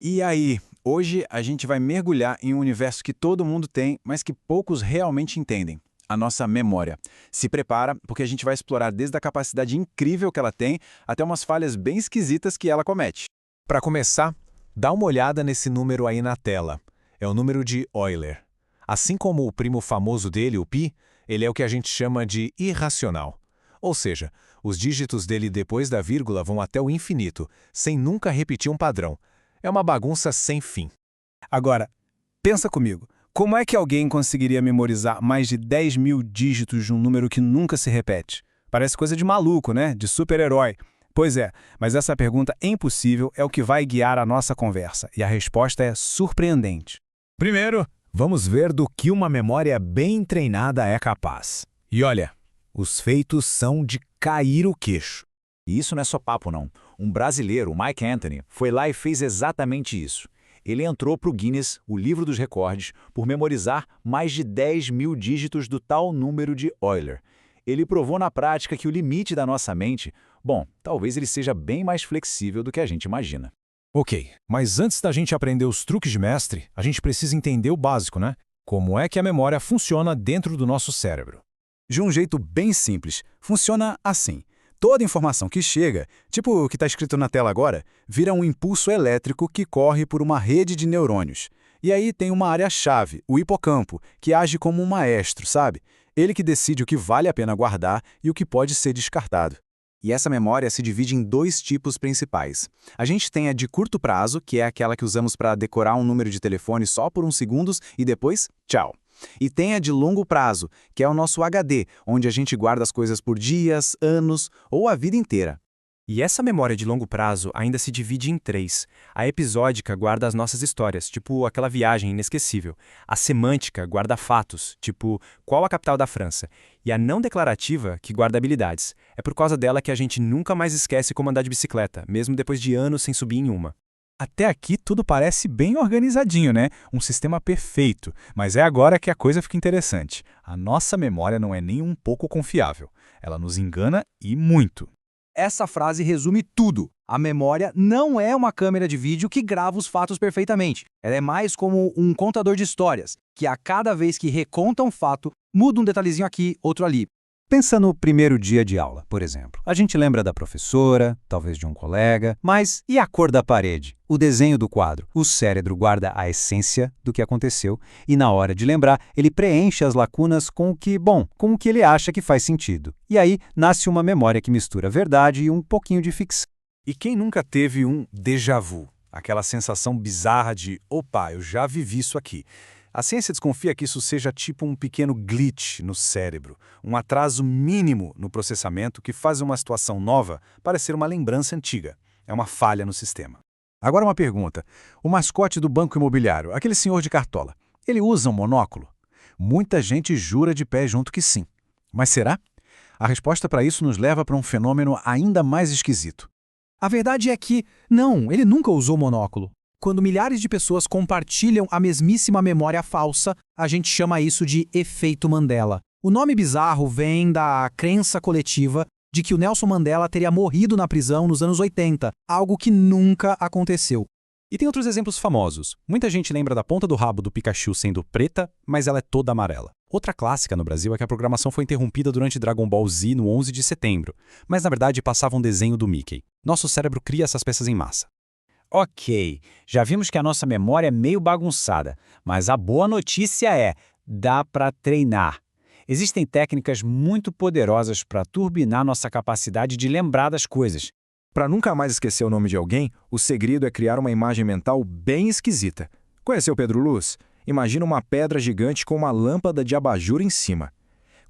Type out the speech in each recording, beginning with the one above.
E aí, hoje a gente vai mergulhar em um universo que todo mundo tem, mas que poucos realmente entendem. A nossa memória. Se prepara, porque a gente vai explorar desde a capacidade incrível que ela tem até umas falhas bem esquisitas que ela comete. Para começar, dá uma olhada nesse número aí na tela. É o número de Euler. Assim como o primo famoso dele, o π, ele é o que a gente chama de irracional. Ou seja, os dígitos dele depois da vírgula vão até o infinito, sem nunca repetir um padrão. É uma bagunça sem fim. Agora, pensa comigo. Como é que alguém conseguiria memorizar mais de 10 mil dígitos de um número que nunca se repete? Parece coisa de maluco, né? De super-herói. Pois é, mas essa pergunta impossível é o que vai guiar a nossa conversa, e a resposta é surpreendente. Primeiro, vamos ver do que uma memória bem treinada é capaz. E olha, os feitos são de cair o queixo. E isso não é só papo, não. Um brasileiro, o Mike Anthony, foi lá e fez exatamente isso. Ele entrou para o Guinness, o livro dos recordes, por memorizar mais de 10 mil dígitos do tal número de Euler. Ele provou na prática que o limite da nossa mente, bom, talvez ele seja bem mais flexível do que a gente imagina. Ok, mas antes da gente aprender os truques de mestre, a gente precisa entender o básico, né? Como é que a memória funciona dentro do nosso cérebro? De um jeito bem simples, funciona assim. Toda informação que chega, tipo o que está escrito na tela agora, vira um impulso elétrico que corre por uma rede de neurônios. E aí tem uma área-chave, o hipocampo, que age como um maestro, sabe? Ele que decide o que vale a pena guardar e o que pode ser descartado. E essa memória se divide em dois tipos principais. A gente tem a de curto prazo, que é aquela que usamos para decorar um número de telefone só por uns segundos e depois, tchau. E tem a de longo prazo, que é o nosso HD, onde a gente guarda as coisas por dias, anos ou a vida inteira. E essa memória de longo prazo ainda se divide em três. A episódica guarda as nossas histórias, tipo aquela viagem inesquecível. A semântica guarda fatos, tipo qual a capital da França. E a não declarativa, que guarda habilidades. É por causa dela que a gente nunca mais esquece como andar de bicicleta, mesmo depois de anos sem subir em uma. Até aqui tudo parece bem organizadinho, né? Um sistema perfeito. Mas é agora que a coisa fica interessante. A nossa memória não é nem um pouco confiável. Ela nos engana e muito. Essa frase resume tudo. A memória não é uma câmera de vídeo que grava os fatos perfeitamente. Ela é mais como um contador de histórias, que a cada vez que reconta um fato, muda um detalhezinho aqui, outro ali. Pensa no primeiro dia de aula, por exemplo. A gente lembra da professora, talvez de um colega, mas e a cor da parede? O desenho do quadro? O cérebro guarda a essência do que aconteceu e na hora de lembrar, ele preenche as lacunas com com o que ele acha que faz sentido. E aí nasce uma memória que mistura verdade e um pouquinho de ficção. E quem nunca teve um déjà vu? Aquela sensação bizarra de, opa, eu já vivi isso aqui. A ciência desconfia que isso seja tipo um pequeno glitch no cérebro, um atraso mínimo no processamento que faz uma situação nova parecer uma lembrança antiga. É uma falha no sistema. Agora uma pergunta. O mascote do banco imobiliário, aquele senhor de cartola, ele usa um monóculo? Muita gente jura de pé junto que sim. Mas será? A resposta para isso nos leva para um fenômeno ainda mais esquisito. A verdade é que, não, ele nunca usou monóculo. Quando milhares de pessoas compartilham a mesmíssima memória falsa, a gente chama isso de efeito Mandela. O nome bizarro vem da crença coletiva de que o Nelson Mandela teria morrido na prisão nos anos 80, algo que nunca aconteceu. E tem outros exemplos famosos. Muita gente lembra da ponta do rabo do Pikachu sendo preta, mas ela é toda amarela. Outra clássica no Brasil é que a programação foi interrompida durante Dragon Ball Z no 11 de setembro, mas na verdade passava um desenho do Mickey. Nosso cérebro cria essas peças em massa. Ok, já vimos que a nossa memória é meio bagunçada, mas a boa notícia é, dá para treinar. Existem técnicas muito poderosas para turbinar nossa capacidade de lembrar das coisas. Para nunca mais esquecer o nome de alguém, o segredo é criar uma imagem mental bem esquisita. Conheceu Pedro Luz? Imagina uma pedra gigante com uma lâmpada de abajur em cima.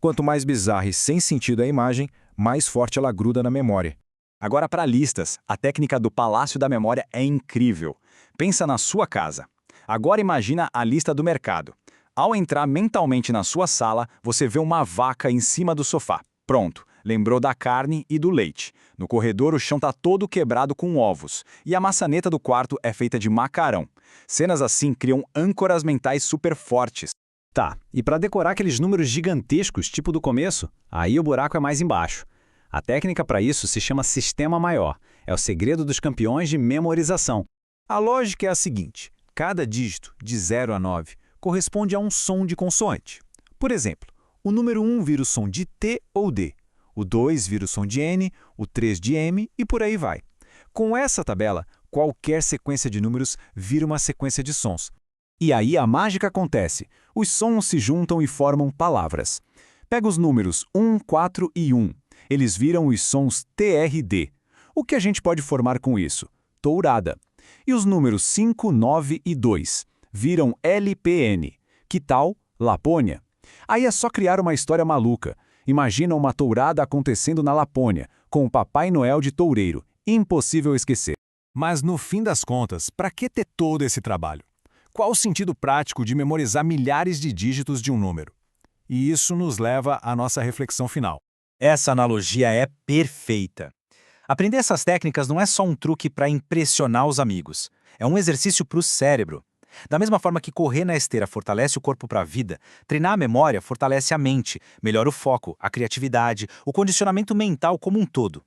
Quanto mais bizarra e sem sentido a imagem, mais forte ela gruda na memória. Agora para listas, a técnica do Palácio da Memória é incrível. Pensa na sua casa. Agora imagina a lista do mercado. Ao entrar mentalmente na sua sala, você vê uma vaca em cima do sofá. Pronto, lembrou da carne e do leite. No corredor o chão está todo quebrado com ovos. E a maçaneta do quarto é feita de macarrão. Cenas assim criam âncoras mentais super fortes. Tá, e para decorar aqueles números gigantescos, tipo do começo, aí o buraco é mais embaixo. A técnica para isso se chama sistema maior. É o segredo dos campeões de memorização. A lógica é a seguinte: cada dígito, de 0 a 9, corresponde a um som de consoante. Por exemplo, o número 1 vira o som de T ou D, o 2 vira o som de N, o 3 de M e por aí vai. Com essa tabela, qualquer sequência de números vira uma sequência de sons. E aí a mágica acontece. Os sons se juntam e formam palavras. Pega os números 1, 4 e 1. Eles viram os sons TRD. O que a gente pode formar com isso? Tourada. E os números 5, 9 e 2 viram LPN. Que tal Lapônia? Aí é só criar uma história maluca. Imagina uma tourada acontecendo na Lapônia, com o Papai Noel de toureiro. Impossível esquecer. Mas no fim das contas, para que ter todo esse trabalho? Qual o sentido prático de memorizar milhares de dígitos de um número? E isso nos leva à nossa reflexão final. Essa analogia é perfeita. Aprender essas técnicas não é só um truque para impressionar os amigos. É um exercício para o cérebro. Da mesma forma que correr na esteira fortalece o corpo para a vida, treinar a memória fortalece a mente, melhora o foco, a criatividade, o condicionamento mental como um todo.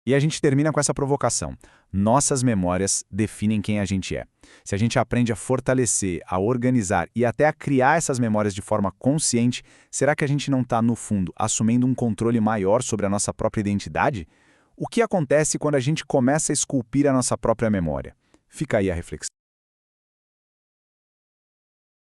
E a gente termina com essa provocação. Nossas memórias definem quem a gente é. Se a gente aprende a fortalecer, a organizar e até a criar essas memórias de forma consciente, será que a gente não está, no fundo, assumindo um controle maior sobre a nossa própria identidade? O que acontece quando a gente começa a esculpir a nossa própria memória? Fica aí a reflexão.